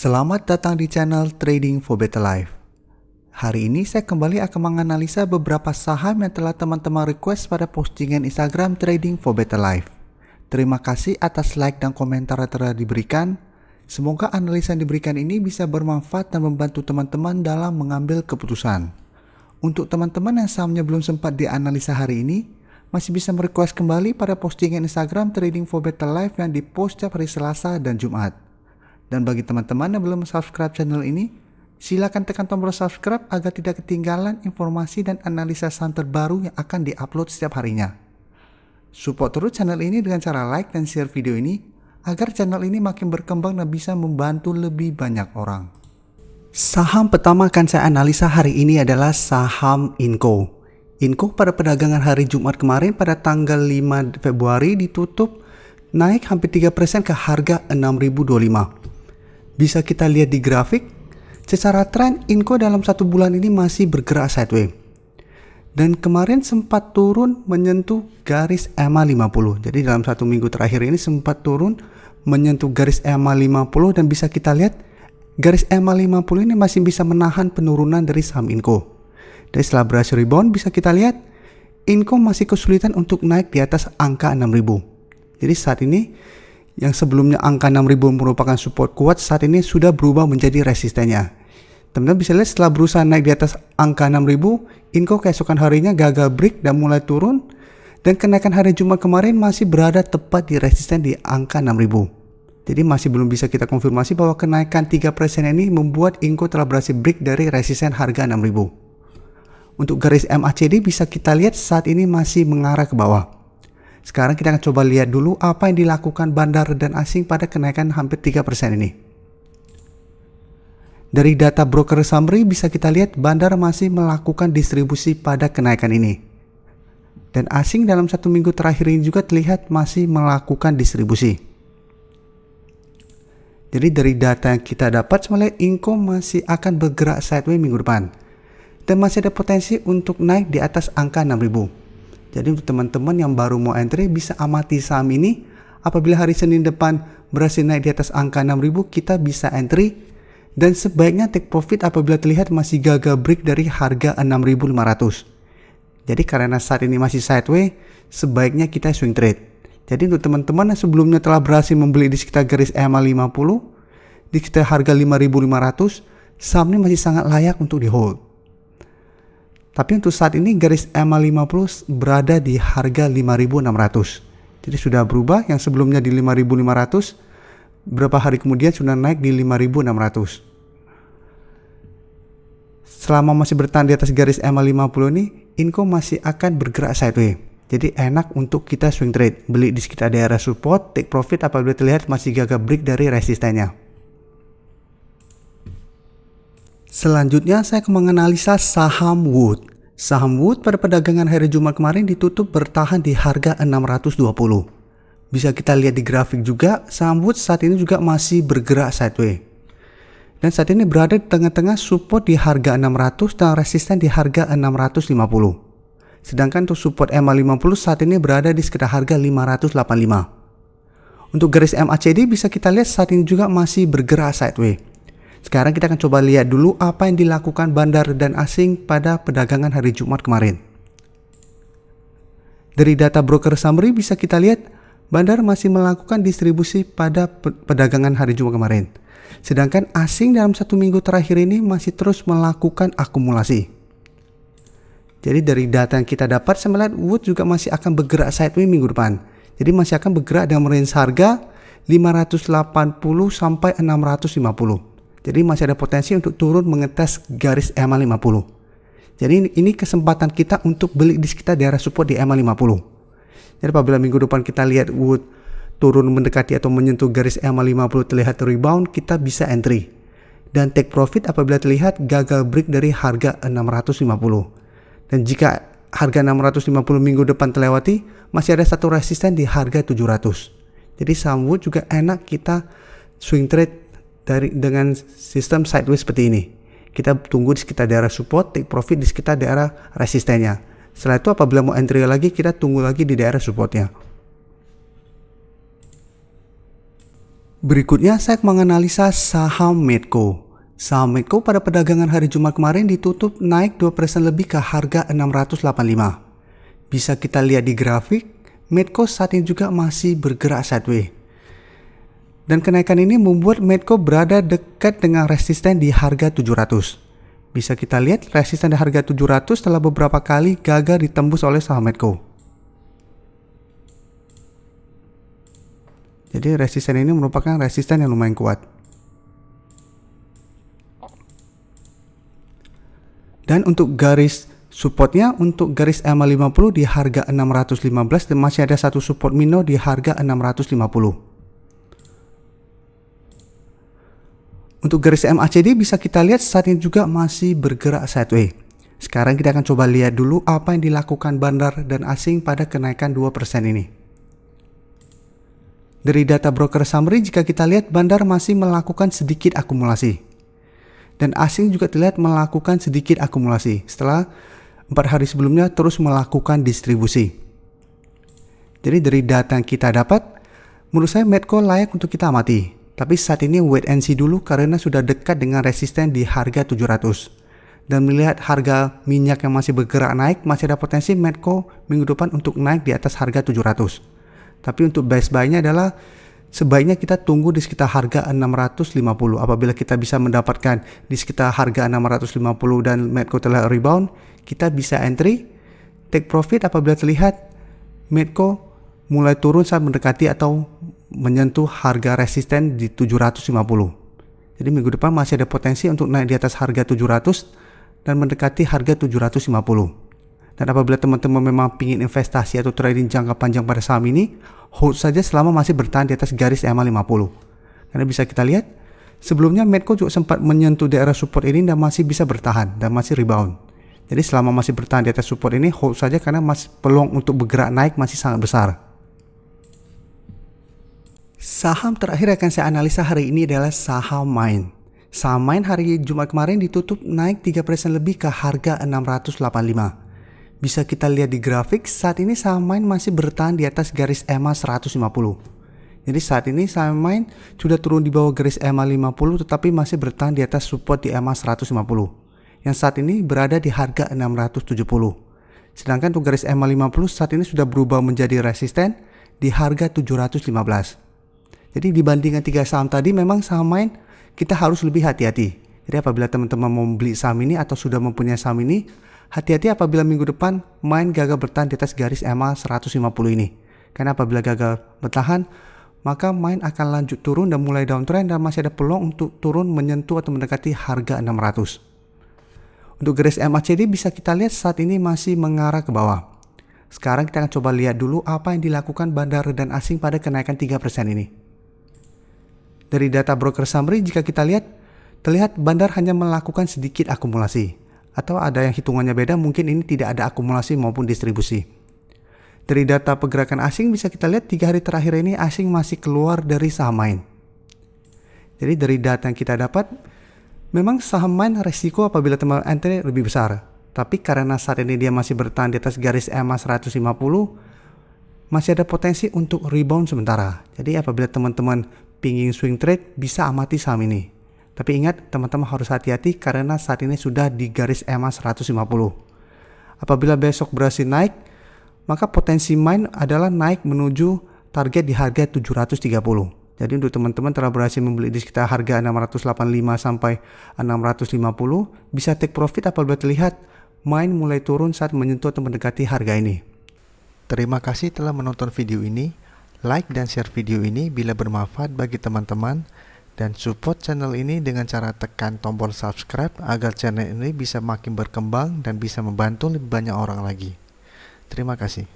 Selamat datang di channel Trading for Better Life. Hari ini saya kembali akan menganalisa beberapa saham yang telah teman-teman request pada postingan Instagram Trading for Better Life. Terima kasih atas like dan komentar yang telah diberikan. Semoga analisa yang diberikan ini bisa bermanfaat dan membantu teman-teman dalam mengambil keputusan. Untuk teman-teman yang sahamnya belum sempat dianalisa hari ini, masih bisa merequest kembali pada postingan Instagram Trading for Better Life yang dipost setiap hari Selasa dan Jumat. Dan bagi teman-teman yang belum subscribe channel ini, silakan tekan tombol subscribe agar tidak ketinggalan informasi dan analisa saham terbaru yang akan diupload setiap harinya. Support terus channel ini dengan cara like dan share video ini, agar channel ini makin berkembang dan bisa membantu lebih banyak orang. Saham pertama akan saya analisa hari ini adalah saham Inco. Inco pada perdagangan hari Jumat kemarin pada tanggal 5 Februari ditutup naik hampir 3% ke harga 6.025. Bisa kita lihat di grafik, secara tren Inco dalam satu bulan ini masih bergerak sideways. Dan kemarin sempat turun menyentuh garis EMA 50. Jadi dalam satu minggu terakhir ini sempat turun menyentuh garis EMA 50 dan bisa kita lihat garis EMA 50 ini masih bisa menahan penurunan dari saham Inco. Dan setelah berhasil rebound bisa kita lihat Inco masih kesulitan untuk naik di atas angka 6.000. Jadi saat ini yang sebelumnya angka 6.000 merupakan support kuat, saat ini sudah berubah menjadi resistennya. Teman-teman bisa lihat setelah berusaha naik di atas angka 6.000, Inco keesokan harinya gagal break dan mulai turun. Dan kenaikan hari Jumat kemarin masih berada tepat di resisten di angka 6.000. Jadi masih belum bisa kita konfirmasi bahwa kenaikan 3% ini membuat Inco telah berhasil break dari resisten harga 6.000. Untuk garis MACD bisa kita lihat saat ini masih mengarah ke bawah. Sekarang kita akan coba lihat dulu apa yang dilakukan bandar dan asing pada kenaikan hampir 3% ini. Dari data broker summary bisa kita lihat bandar masih melakukan distribusi pada kenaikan ini. Dan asing dalam satu minggu terakhir ini juga terlihat masih melakukan distribusi. Jadi dari data yang kita dapat sebenarnya Inco masih akan bergerak sideways minggu depan. Dan masih ada potensi untuk naik di atas angka 6.000. Jadi untuk teman-teman yang baru mau entry bisa amati saham ini. Apabila hari Senin depan berhasil naik di atas angka 6.000 kita bisa entry. Dan sebaiknya take profit apabila terlihat masih gagal break dari harga 6.500. Jadi karena saat ini masih sideways, sebaiknya kita swing trade. Jadi untuk teman-teman yang sebelumnya telah berhasil membeli di sekitar garis EMA 50, di sekitar harga 5.500, saham ini masih sangat layak untuk di hold. Tapi untuk saat ini garis EMA 50 berada di harga 5.600. Jadi sudah berubah, yang sebelumnya di 5.500, beberapa hari kemudian sudah naik di 5.600. Selama masih bertahan di atas garis EMA 50 ini, Inco masih akan bergerak sideways. Jadi enak untuk kita swing trade, beli di sekitar daerah support, take profit apabila terlihat masih gagal break dari resistennya. Selanjutnya saya akan menganalisa saham Wood. Saham Wood pada perdagangan hari Jumat kemarin ditutup bertahan di harga 620. Bisa kita lihat di grafik juga, saham Wood saat ini juga masih bergerak sideways. Dan saat ini berada di tengah-tengah support di harga 600 dan resisten di harga 650. Sedangkan untuk support EMA 50 saat ini berada di sekitar harga 585. Untuk garis MACD bisa kita lihat saat ini juga masih bergerak sideways. Sekarang kita akan coba lihat dulu apa yang dilakukan bandar dan asing pada perdagangan hari Jumat kemarin. Dari data broker summary bisa kita lihat bandar masih melakukan distribusi pada perdagangan hari Jumat kemarin. Sedangkan asing dalam satu minggu terakhir ini masih terus melakukan akumulasi. Jadi dari data yang kita dapat saya melihat Wood juga masih akan bergerak sideways minggu depan. Jadi masih akan bergerak dengan range harga 580 sampai 650. Jadi masih ada potensi untuk turun mengetes garis EMA 50. Jadi ini kesempatan kita untuk beli di sekitar daerah support di EMA 50. Jadi apabila minggu depan kita lihat Wood turun mendekati atau menyentuh garis EMA 50 terlihat rebound, kita bisa entry. Dan take profit apabila terlihat gagal break dari harga 650. Dan jika harga 650 minggu depan terlewati, masih ada satu resisten di harga 700. Jadi saham Wood juga enak kita swing trade dengan sistem sideways seperti ini. Kita tunggu di sekitar daerah support, take profit di sekitar daerah resistennya. Setelah itu apabila mau entry lagi, kita tunggu lagi di daerah supportnya. Berikutnya saya menganalisa saham Medco. Saham Medco pada perdagangan hari Jumat kemarin ditutup naik 2% lebih ke harga 685. Bisa kita lihat di grafik, Medco saat ini juga masih bergerak sideways. Dan kenaikan ini membuat Medco berada dekat dengan resisten di harga 700. Bisa kita lihat resisten di harga 700 setelah beberapa kali gagal ditembus oleh saham Medco. Jadi resisten ini merupakan resisten yang lumayan kuat. Dan untuk garis supportnya, untuk garis EMA 50 di harga 615 dan masih ada satu support minor di harga 650. Untuk garis MACD bisa kita lihat saat ini juga masih bergerak sideways. Sekarang kita akan coba lihat dulu apa yang dilakukan bandar dan asing pada kenaikan 2% ini. Dari data broker summary, jika kita lihat bandar masih melakukan sedikit akumulasi. Dan asing juga terlihat melakukan sedikit akumulasi setelah 4 hari sebelumnya terus melakukan distribusi. Jadi dari data yang kita dapat, menurut saya Medco layak untuk kita amati. Tapi saat ini wait and see dulu karena sudah dekat dengan resisten di harga 700. Dan melihat harga minyak yang masih bergerak naik, masih ada potensi Medco minggu depan untuk naik di atas harga 700. Tapi untuk base buy-nya adalah sebaiknya kita tunggu di sekitar harga 650. Apabila kita bisa mendapatkan di sekitar harga 650 dan Medco telah rebound, kita bisa entry, take profit apabila terlihat Medco mulai turun saat mendekati atau menyentuh harga resisten di 750. Jadi minggu depan masih ada potensi untuk naik di atas harga 700 dan mendekati harga 750. Dan apabila teman-teman memang ingin investasi atau trading jangka panjang pada saham ini, hold saja selama masih bertahan di atas garis EMA 50. Karena bisa kita lihat, sebelumnya Medco juga sempat menyentuh daerah support ini dan masih bisa bertahan dan masih rebound. Jadi selama masih bertahan di atas support ini, hold saja karena masih peluang untuk bergerak naik masih sangat besar. Saham terakhir yang akan saya analisa hari ini adalah saham Main. Saham Main hari Jumat kemarin ditutup naik 3% lebih ke harga 685. Bisa kita lihat di grafik, saat ini saham Main masih bertahan di atas garis EMA 150. Jadi saat ini saham Main sudah turun di bawah garis EMA 50 tetapi masih bertahan di atas support di EMA 150. Yang saat ini berada di harga 670. Sedangkan untuk garis EMA 50 saat ini sudah berubah menjadi resisten di harga 715. Jadi dibandingkan 3 saham tadi, memang saham Main kita harus lebih hati-hati. Jadi apabila teman-teman mau beli saham ini atau sudah mempunyai saham ini, hati-hati apabila minggu depan Main gagal bertahan di atas garis EMA 150 ini. Karena apabila gagal bertahan, maka Main akan lanjut turun dan mulai downtrend dan masih ada peluang untuk turun menyentuh atau mendekati harga 600. Untuk garis MACD bisa kita lihat saat ini masih mengarah ke bawah. Sekarang kita akan coba lihat dulu apa yang dilakukan bandar dan asing pada kenaikan 3% ini. Dari data broker summary, jika kita lihat, terlihat bandar hanya melakukan sedikit akumulasi. Atau ada yang hitungannya beda, mungkin ini tidak ada akumulasi maupun distribusi. Dari data pergerakan asing bisa kita lihat 3 hari terakhir ini asing masih keluar dari saham Main. Jadi dari data yang kita dapat, memang saham Main resiko apabila teman entry lebih besar. Tapi karena saat ini dia masih bertahan di atas garis EMA 150, masih ada potensi untuk rebound sementara. Jadi apabila teman-teman pingin swing trade, bisa amati saham ini. Tapi ingat, teman-teman harus hati-hati karena saat ini sudah di garis EMA 150. Apabila besok berhasil naik, maka potensi Main adalah naik menuju target di harga 730. Jadi untuk teman-teman telah berhasil membeli di sekitar harga 685 sampai 650, bisa take profit apabila terlihat Main mulai turun saat menyentuh atau mendekati harga ini. Terima kasih telah menonton video ini. Like dan share video ini bila bermanfaat bagi teman-teman. Dan support channel ini dengan cara tekan tombol subscribe agar channel ini bisa makin berkembang dan bisa membantu lebih banyak orang lagi. Terima kasih.